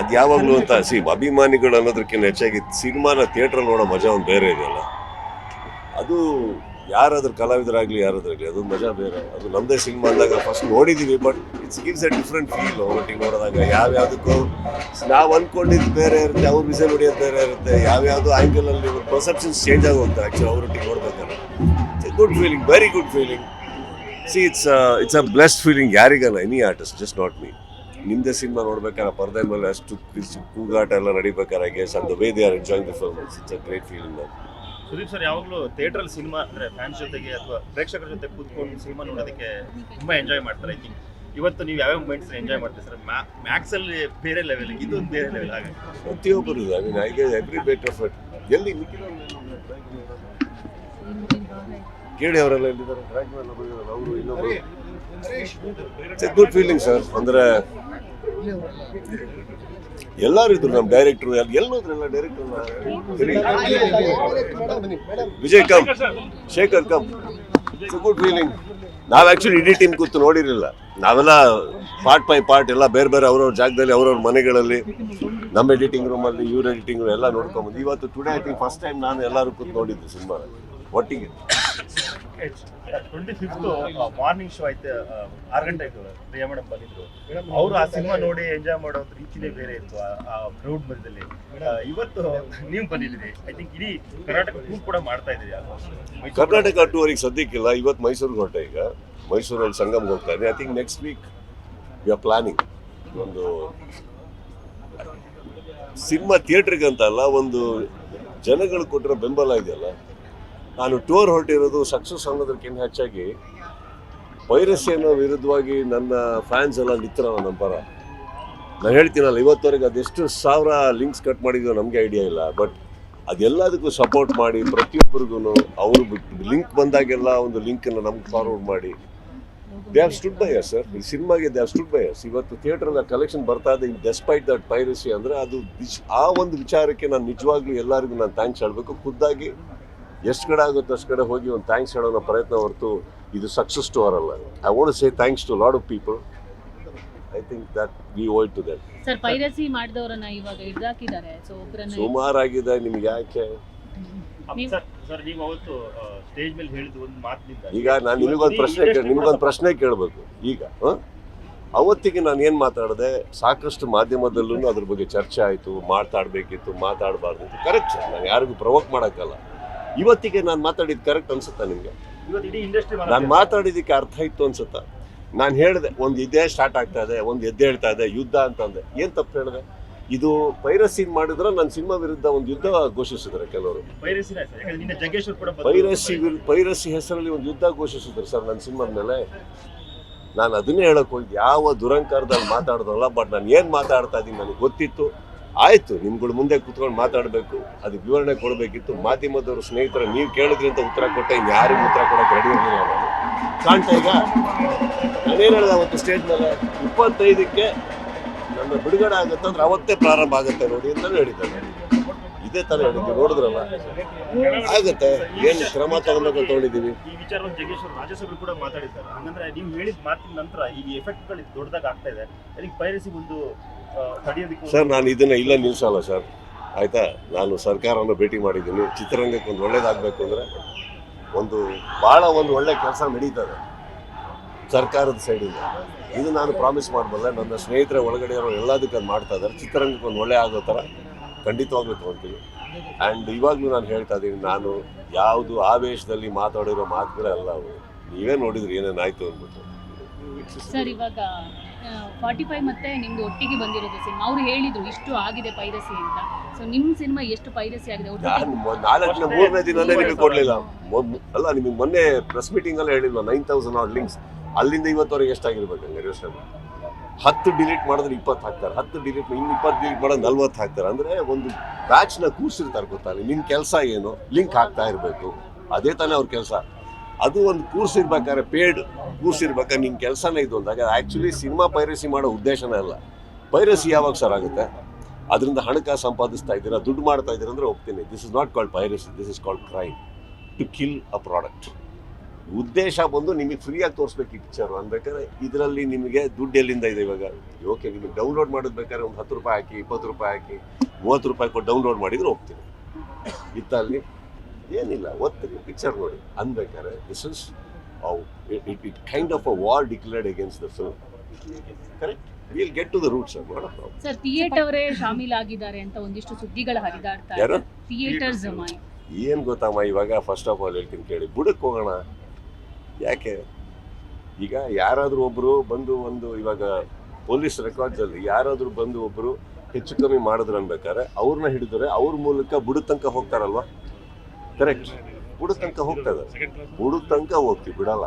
ಅದು ಯಾವಾಗಲೂ ಅಂತ ಅಭಿಮಾನಿಗಳು ಅನ್ನೋದಕ್ಕಿಂತ ಹೆಚ್ಚಾಗಿ ಸಿನಿಮಾನ ಥಿಯೇಟ್ರಲ್ಲಿ ನೋಡೋ ಮಜಾ ಒಂದು ಬೇರೆ ಇದೆಯಲ್ಲ, ಅದು ಯಾರಾದ್ರೂ ಕಲಾವಿದರಾಗಲಿ ಯಾರಾದ್ರಾಗಲಿ ಅದು ಮಜಾ ಬೇರೆ. ಅದು ನಮ್ಮದೇ ಸಿನಿಮಾ ಅಂದಾಗ ಫಸ್ಟ್ ನೋಡಿದ್ದೀವಿ, but it's gives A different feel ಒಟ್ಟಿಗೆ ನೋಡಿದಾಗ. ಯಾವ್ಯಾವುದಕ್ಕೂ ನಾವು ಅಂದ್ಕೊಂಡಿದ್ದು ಬೇರೆ ಇರುತ್ತೆ, ಅವ್ರು ವಿಸಲ್ ಹೊಡಿಯೋದು ಬೇರೆ ಇರುತ್ತೆ, ಯಾವ್ಯಾವುದು ಆ್ಯಂಗಲಲ್ಲಿ ಪರ್ಸೆಪ್ಷನ್ಸ್ ಚೇಂಜ್ ಆಗೋಗ್ತಾರೆ ಆ್ಯಕ್ಚುಲಿ ಅವರೊಟ್ಟಿಗೆ ನೋಡ್ಬೇಕಾದ್ರೆ. It's a good feeling, very good feeling. It's a blessed feeling ಯಾರಿಗಲ್ಲ, any artist, just not me. ನಿಮ್ಮದೇ ಸಿನಿಮಾ ನೋಡ್ಬೇಕಾದ್ರೆ ಪರದೆ ಮೇಲೆ ಅಷ್ಟು ಕೂಗಾಟ ಎಲ್ಲ ನಡಿಬೇಕಾದ್ರೆ I guess the way they are enjoying the film, it's a great feeling. Sudeep sir ಯಾವಾಗಲೂ ಥಿಯೇಟ್ರಲ್ಲಿ cinema ಅಂದರೆ fans ಜೊತೆಗೆ ಅಥವಾ ಪ್ರೇಕ್ಷಕರ ಜೊತೆ ಕೂತ್ಕೊಂಡು ಸಿನಿಮಾ ನೋಡೋದಕ್ಕೆ ತುಂಬ ಎಂಜಾಯ್ ಮಾಡ್ತಾರೆ. ಐ ಥಿಂಕ್ ಇವತ್ತು ನೀವು ಯಾವ್ಯಾವ ಮೂಮೆಂಟ್ಸ್ ಎಂಜಾಯ್ ಮಾಡ್ತೀರಿ ಸರ್? ಮ್ಯಾಕ್ಸಲ್ಲಿ ಬೇರೆ ಲೆವೆಲ್, ಇದೊಂದು ಬೇರೆ ಲೆವೆಲ್. ಹಾಗೆ ಪ್ರತಿಯೊಬ್ಬರು I mean I get every bit of it. ಎಲ್ಲಿ ಕೇಳಿ ಅವರೆಲ್ಲ ಎಲ್ಲಿದ್ದಾರೆ, ಟ್ರ್ಯಾಕ್ ಮೇಲೆ ಅವರು ಇನ್ನೊಬ್ಬರು. It's a good feeling sir. ಅಂದರೆ ಎಲ್ಲರೂ ಇದ್ರು, ನಮ್ಮ ಡೈರೆಕ್ಟ್ರು ಎಲ್ಲೋದ್ರೆಲ್ಲ director Vijay cum, Shekhar cum. It's a good feeling. ನಾವು ಆ್ಯಕ್ಚುಲಿ ಇಡೀ ಟೀಮ್ ಕೂತು ನೋಡಿರಲಿಲ್ಲ, ನಾವೆಲ್ಲ ಪಾರ್ಟ್ ಬೈ ಪಾರ್ಟ್ ಎಲ್ಲ ಬೇರೆ ಬೇರೆ ಅವ್ರವ್ರ ಜಾಗದಲ್ಲಿ ಅವ್ರವ್ರ ಮನೆಗಳಲ್ಲಿ, ನಮ್ಮ ಎಡಿಟಿಂಗ್ ರೂಮಲ್ಲಿ ಇವ್ರ ಎಡಿಟಿಂಗ್ ರೂಮ್ ಎಲ್ಲ ನೋಡ್ಕೊಂಬಂದು ಇವತ್ತು today I think first time ನಾನು ಎಲ್ಲರೂ ಕೂತು ನೋಡಿದ್ದು ಸಿನಿಮಾ ಒಟ್ಟಿಗೆ. 25th ಮಾರ್ನಿಂಗ್ ಶೋ ಐತೆ, 6 ಗಂಟೆಗೆ ಪ್ರಿಯಾ ಮೇಡಮ್ ಬಂದಿದ್ರು. ಅವರು ಆ ಸಿನಿಮಾ ನೋಡಿ ಎಂಜಾಯ್ ಮಾಡೋ ರೀತಿನೇ ಬೇರೆ ಇತ್ತು ಆ ಕ್ರೌಡ್ ಮಧ್ಯದಲ್ಲಿ. ಇವತ್ತು ನೀವು ಬಂದಿದ್ದೀರಿ, ಐ ಥಿಂಕ್ ಇಡೀ ಕರ್ನಾಟಕ ಟೂರ್ ಕೂಡ ಮಾಡ್ತಾ ಇದ್ದೀರಿ. ಕರ್ನಾಟಕ ಟೂರಿಗೆ ಸದ್ಯಕ್ಕಿಲ್ಲ, ಇವತ್ತು ಮೈಸೂರಿಗೆ ಹೊರಟೆ. ಈಗ ಮೈಸೂರಲ್ಲಿ ಸಂಗಮ್ಗೆ ಹೋಗ್ತಾ ಇದ್ದೀನಿ. I think next week we are planning ಒಂದು ಸಿನಿಮಾ ಥಿಯೇಟ್ರಿಗೆ ಅಂತ ಅಲ್ಲ, ಒಂದು ಜನಗಳು ಕೊಟ್ಟಿರೋ ಬೆಂಬಲ ಇದೆಯಲ್ಲ. ನಾನು ಟೂರ್ ಹೊರಟಿರೋದು ಸಕ್ಸಸ್ ಅನ್ನೋದಕ್ಕಿಂತ ಹೆಚ್ಚಾಗಿ ಪೈರಸಿಯನ್ನು ವಿರುದ್ಧವಾಗಿ ನನ್ನ ಫ್ಯಾನ್ಸ್ ಎಲ್ಲ ನಿಂತಿರೋ ನಮ್ಮ ಪರ. ನಾನು ಹೇಳ್ತೀನಲ್ಲ, ಇವತ್ತವರೆಗೆ ಅದೆಷ್ಟು ಸಾವಿರ ಲಿಂಕ್ಸ್ ಕಟ್ ಮಾಡಿದ್ಯೋ ನಮಗೆ ಐಡಿಯಾ ಇಲ್ಲ, ಬಟ್ ಅದೆಲ್ಲದಕ್ಕೂ ಸಪೋರ್ಟ್ ಮಾಡಿ ಪ್ರತಿಯೊಬ್ಬರಿಗೂ ಅವರು ಲಿಂಕ್ ಬಂದಾಗೆಲ್ಲ ಒಂದು ಲಿಂಕನ್ನು ನಮ್ಗೆ ಫಾರ್ವರ್ಡ್ ಮಾಡಿ they have stood by us sir. ಈ ಸಿನಿಮಾಗೆ they have stood by us. ಇವತ್ತು ಥಿಯೇಟ್ರಲ್ಲಿ ಕಲೆಕ್ಷನ್ ಬರ್ತಾ ಇದೆ ಡೆಸ್ಪೈಟ್ ದಟ್ ಪೈರಸಿ. ಅಂದರೆ ಅದು ಆ ಒಂದು ವಿಚಾರಕ್ಕೆ ನಾನು ನಿಜವಾಗ್ಲೂ ಎಲ್ಲರಿಗೂ ನಾನು ಥ್ಯಾಂಕ್ಸ್ ಹೇಳಬೇಕು. ಖುದ್ದಾಗಿ ಎಷ್ಟು ಕಡೆ ಆಗುತ್ತೋ ಅಷ್ಟು ಕಡೆ ಹೋಗಿ ಒಂದು ಥ್ಯಾಂಕ್ಸ್ ಹೇಳೋ ಪ್ರಯತ್ನ ಹೊರತು ಇದು ಸಕ್ಸಸ್ ಸ್ಟೋರ್ ಅಲ್ಲ. I want to say thanks to lot of people. I think that we owe it to that. Sir, piracy ಮಾಡಿದವರನ್ನ ಇವಾಗ ಹಿಡಿದಾಕಿದ್ದಾರೆ. ಸೊ ಒಬ್ಬರನ್ನ ಸುಮಾರಾಗಿದೆ. ನಿಮ್ಗೆ ಯಾಕೆ ಸರ್ ನೀವು ಅವತ್ತು ಸ್ಟೇಜ್ ಮೇಲೆ ಹೇಳಿದ ಒಂದು ಮಾತಿನಿಂದ ಈಗ ನಾನು ನಿಮಗೊಂದು ಪ್ರಶ್ನೆ ಕೇಳಬೇಕು. ಈಗ ಅವತ್ತಿಗೆ ನಾನು ಏನು ಮಾತಾಡಿದೆ, ಸಾಕಷ್ಟು ಮಾಧ್ಯಮದಲ್ಲೂ ಅದ್ರ ಬಗ್ಗೆ ಚರ್ಚೆ ಆಯಿತು. ಮಾತಾಡಬೇಕಿತ್ತು, ಮಾತಾಡಬಾರ್ದಿತ್ತು. ಕರೆಕ್ಟ್ ಸರ್, ನಾನು ಯಾರಿಗೂ ಪ್ರವೋಕ್ ಮಾಡೋಕ್ಕಲ್ಲ. ಇವತ್ತಿಗೆ ನಾನು ಮಾತಾಡಿದ್ದು ಕರೆಕ್ಟ್ ಅನ್ಸುತ್ತಾ ನಿಮಗೆ? ನಾನು ಮಾತಾಡಿದ್ದಕ್ಕೆ ಅರ್ಥ ಇತ್ತು ಅನ್ಸುತ್ತಾ? ನಾನು ಹೇಳಿದೆ ಒಂದು ಇದೇ ಸ್ಟಾರ್ಟ್ ಆಗ್ತಾ ಇದೆ, ಒಂದು ಎದ್ದು ಹೇಳ್ತಾ ಇದೆ ಯುದ್ಧ ಅಂತಂದೆ. ಏನು ತಪ್ಪು ಹೇಳಿದೆ? ಇದು ಪೈರಸಿ ಮಾಡಿದ್ರೆ ನನ್ನ ಸಿನಿಮಾ ವಿರುದ್ಧ ಒಂದು ಯುದ್ಧ ಘೋಷಿಸಿದ್ದಾರೆ ಕೆಲವರು. ಪೈರಸಿ ಹೆಸರಲ್ಲಿ ಒಂದು ಯುದ್ಧ ಘೋಷಿಸಿದ್ರು ಸರ್ ನನ್ನ ಸಿನಿಮಾದ ಮೇಲೆ. ನಾನು ಅದನ್ನೇ ಹೇಳಕ್ ಹೋಗಿದ್ದೆ, ಯಾವ ದುರಂಕಾರದಲ್ಲಿ ಮಾತಾಡ್ದಲ್ಲ. ಬಟ್ ನಾನು ಏನು ಮಾತಾಡ್ತಾ ಇದ್ದೀನಿ ನನಗೆ ಗೊತ್ತಿತ್ತು. ಆಯಿತು, ನಿಮ್ಗಳು ಮುಂದೆ ಕೂತ್ಕೊಂಡು ಮಾತಾಡಬೇಕು, ಅದಕ್ಕೆ ವಿವರಣೆ ಕೊಡಬೇಕಿತ್ತು. ಮಾಧ್ಯಮದವರು ಸ್ನೇಹಿತರು ನೀವು ಕೇಳಿದ್ರಿ ಅಂತ ಉತ್ತರ ಕೊಟ್ಟೆ, ಇನ್ನು ಯಾರಿಗೂ ಉತ್ತರ ಕೊಡೋಕೆ ರೆಡಿ ಇರಲಿಲ್ಲ ನಾನು. ಕಾಣ್ತಾ ಈಗ ನಾನೇನು ಹೇಳಿದೆ ಅವತ್ತು ಸ್ಟೇಜ್ ಮೇಲೆ, 25ಕ್ಕೆ ನನ್ನ ಬಿಡುಗಡೆ ಆಗುತ್ತೆ ಅಂದ್ರೆ ಅವತ್ತೇ ಪ್ರಾರಂಭ ಆಗುತ್ತೆ ನೋಡಿ ಅಂತಲೂ ಹೇಳಿದ್ದಾರೆ. ಇದೇ ಥರ ಹೇಳಿದ್ವಿ, ನೋಡಿದ್ರಲ್ಲ ಆಗುತ್ತೆ. ಏನು ಕ್ರಮ ತಗೊಂಡಿದ್ದೀವಿ. ಈ ವಿಚಾರವನ್ನು ಜಗ್ಗೇಶ್ ಅವರು ರಾಜ್ಯಸಭೆ ಕೂಡ ಮಾತಾಡಿದ್ದಾರೆ. ಹಂಗಂದ್ರೆ ನೀವು ಹೇಳಿದ ಮಾತಿನ ನಂತರ ಈಗ ಎಫೆಕ್ಟ್ಗಳು ದೊಡ್ಡದಾಗಿ ಆಗ್ತಾ ಇದೆ. ಅದಕ್ಕೆ ಪೈರಸಿ ಒಂದು ಸರ್ ನಾನು ಇದನ್ನು ಇಲ್ಲ ನಿಲ್ಲಿಸಲ್ಲ ಸರ್, ಆಯಿತಾ. ನಾನು ಸರ್ಕಾರವನ್ನು ಭೇಟಿ ಮಾಡಿದ್ದೀನಿ. ಚಿತ್ರರಂಗಕ್ಕೆ ಒಂದು ಒಳ್ಳೇದಾಗಬೇಕು ಅಂದರೆ ಒಂದು ಭಾಳ ಒಂದು ಒಳ್ಳೆ ಕೆಲಸ ನಡೀತದೆ ಸರ್ಕಾರದ ಸೈಡಿಂದ. ಇದು ನಾನು ಪ್ರಾಮಿಸ್ ಮಾಡಬಲ್ಲ. ನನ್ನ ಸ್ನೇಹಿತರ ಒಳಗಡೆ ಇರೋ ಎಲ್ಲದಕ್ಕೆ ಅದು ಮಾಡ್ತಾ ಇದ್ದಾರೆ. ಚಿತ್ರರಂಗಕ್ಕೆ ಒಂದು ಒಳ್ಳೆ ಆಗೋ ಥರ ಖಂಡಿತವಾಗ್ಲೂ ತೊಗೊಳ್ತೀವಿ. ಆ್ಯಂಡ್ ಇವಾಗಲೂ ನಾನು ಹೇಳ್ತಾ ಇದ್ದೀನಿ, ನಾನು ಯಾವುದು ಆವೇಶದಲ್ಲಿ ಮಾತಾಡಿರೋ ಮಾತುಗಳೇ ಅಲ್ಲ ಅವು. ನೀವೇ ನೋಡಿದ್ರಿ ಏನೇನಾಯಿತು ಅಂದ್ಬಿಟ್ಟು. ಸರ್, ಇವಾಗ 45 ಮತ್ತೆ ನಿಮ್ದು ಒಟ್ಟಿಗೆ ಬಂದಿರೋದು ಸಿನಿಮಾ. ಅವ್ರು ಹೇಳಿದ್ರು ಇಷ್ಟು ಆಗಿದೆ ಪೈರಸಿ ಅಂತ. ಸೊ ನಿಮ್ಮ ಸಿನಿಮಾ ಎಷ್ಟು ಪೈರಸಿ ಆಗಿದೆ? ನಾನು 3ನೇ ದಿನನೇ ನಿಮಗೆ ಕೊಡಲಿಲ್ಲ ಅಲ್ಲ, ನಿಮಗೆ ಮೊನ್ನೆ ಪ್ರೆಸ್ ಮೀಟಿಂಗಲ್ಲೇ ಹೇಳಿಲ್ವ 9000 ಆಡ್ ಲಿಂಕ್ಸ್. ಅಲ್ಲಿಂದ ಇವತ್ತವರೆಗೆ ಎಷ್ಟಾಗಿರ್ಬೇಕು ಹಂಗೆ ಯೋಚನೆ ಮಾಡಿ. 10 ಡಿಲೀಟ್ ಮಾಡಿದ್ರೆ 20 ಹಾಕ್ತಾರೆ, 10 ಡಿಲೀಟ್ ಇನ್ನು 20 ಡಿಲೀಟ್ ಮಾಡೋದು 40 ಹಾಕ್ತಾರೆ. ಅಂದರೆ ಒಂದು ಬ್ಯಾಚ್ನ ಕೂರಿಸಿರ್ತಾರೆ ಗೊತ್ತಾಗಲಿ. ನಿನ್ನ ಕೆಲಸ ಏನು, ಲಿಂಕ್ ಹಾಕ್ತಾ ಇರಬೇಕು. ಅದೇ ತಾನೇ ಅವ್ರ ಕೆಲಸ. ಅದು ಒಂದು ಕೂರ್ಸಿರ್ಬೇಕಾದ್ರೆ ಪೇಡ್ ಕೂರ್ಸಿರ್ಬೇಕಾದ್ರೆ ನಿನ್ನ ಕೆಲಸನೇ ಇದು ಅಂದಾಗ ಆ್ಯಕ್ಚುಲಿ ಸಿನಿಮಾ ಪೈರಸಿ ಮಾಡೋ ಉದ್ದೇಶನೇ ಅಲ್ಲ. ಪೈರಸಿ ಯಾವಾಗ ಸರ್ ಆಗುತ್ತೆ? ಅದರಿಂದ ಹಣಕಾಸು ಸಂಪಾದಿಸ್ತಾ ಇದ್ದೀರಾ, ದುಡ್ಡು ಮಾಡ್ತಾ ಇದ್ದೀರಾ ಅಂದರೆ ಒಪ್ತೀನಿ. This is not called piracy, this is called crime to kill a product. ಉದ್ದೇಶ ಬಂದು ನಿಮಗೆ ಫ್ರೀಯಾಗಿ ತೋರಿಸ್ಬೇಕು ಈ ಪಿಕ್ಚರು ಅನ್ಬೇಕಾದ್ರೆ ಇದರಲ್ಲಿ ನಿಮಗೆ ದುಡ್ಡು ಎಲ್ಲಿಂದ ಇದೆ ಇವಾಗ ಓಕೆ ನಿಮಗೆ ಡೌನ್ಲೋಡ್ ಮಾಡೋದು ಬೇಕಾದ್ರೆ ಒಂದು 10 ರೂಪಾಯಿ ಹಾಕಿ 20 ರೂಪಾಯಿ ಹಾಕಿ 30 ರೂಪಾಯಿ ಕೊಟ್ಟು ಡೌನ್ಲೋಡ್ ಮಾಡಿದ್ರೆ ಹೋಗ್ತೀನಿ ಇತ್ತಲ್ಲಿ ಏನಿಲ್ಲ ಓದ್ತೀನಿ ಪಿಕ್ಚರ್ ನೋಡಿ ಅನ್ಬೇಕಾದ್ರೆ this is it kind of a war declared against the film correct will get to the roots sir ಥಿಯೇಟರೇ ಶಾಮೀಲಾಗಿದ್ದಾರೆ ಅಂತ ಒಂದಿಷ್ಟು ಸುದ್ದಿಗಳು ಹರಿದಾಡ್ತಾ ಯಾರು ಥಿಯೇಟರ್ಸ್ ಏನು ಗೊತ್ತಮ್ಮ ಇವಾಗ ಫಸ್ಟ್ ಆಫ್ ಆಲ್ ಹೇಳ್ತೀನಿ ಕೇಳಿ ಬುಡಕ್ಕೆ ಹೋಗೋಣ ಯಾಕೆ ಈಗ ಯಾರಾದರೂ ಒಬ್ಬರು ಬಂದು ಒಂದು ಇವಾಗ ಪೊಲೀಸ್ ರೆಕಾರ್ಡ್ಸಲ್ಲಿ ಯಾರಾದರೂ ಬಂದು ಒಬ್ಬರು ಹೆಚ್ಚು ಕಮ್ಮಿ ಮಾಡಿದ್ರು ಅನ್ಬೇಕಾದ್ರೆ ಅವ್ರನ್ನ ಹಿಡಿದ್ರೆ ಅವ್ರ ಮೂಲಕ ಬುಡದ ತನಕ ಹೋಗ್ತಾರಲ್ವಾ ಕರೆಕ್ಟ್ ಬುಡದ ತನಕ ಹೋಗ್ತದೆ ಬುಡದ ತನಕ ಹೋಗ್ತೀವಿ ಬಿಡಲ್ಲ